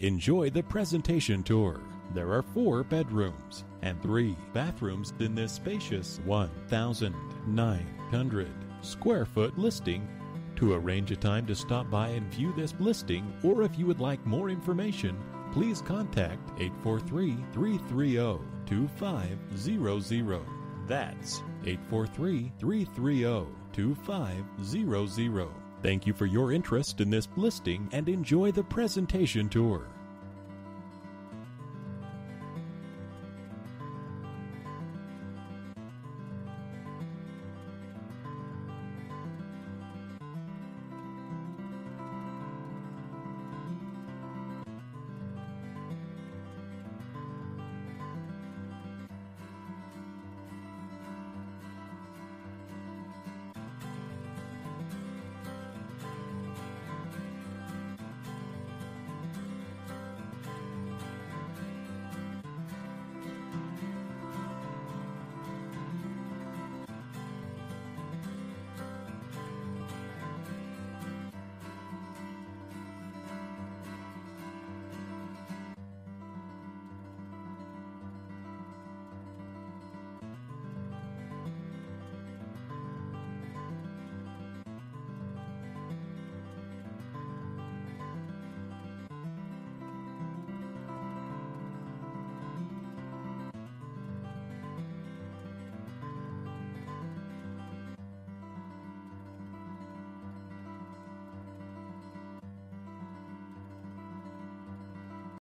Enjoy the presentation tour. There are 4 bedrooms and 3 bathrooms in this spacious 1,900 square foot listing. To arrange a time to stop by and view this listing, or if you would like more information, please contact 843-330-2500. That's 843-330-2500. Thank you for your interest in this listing and enjoy the presentation tour.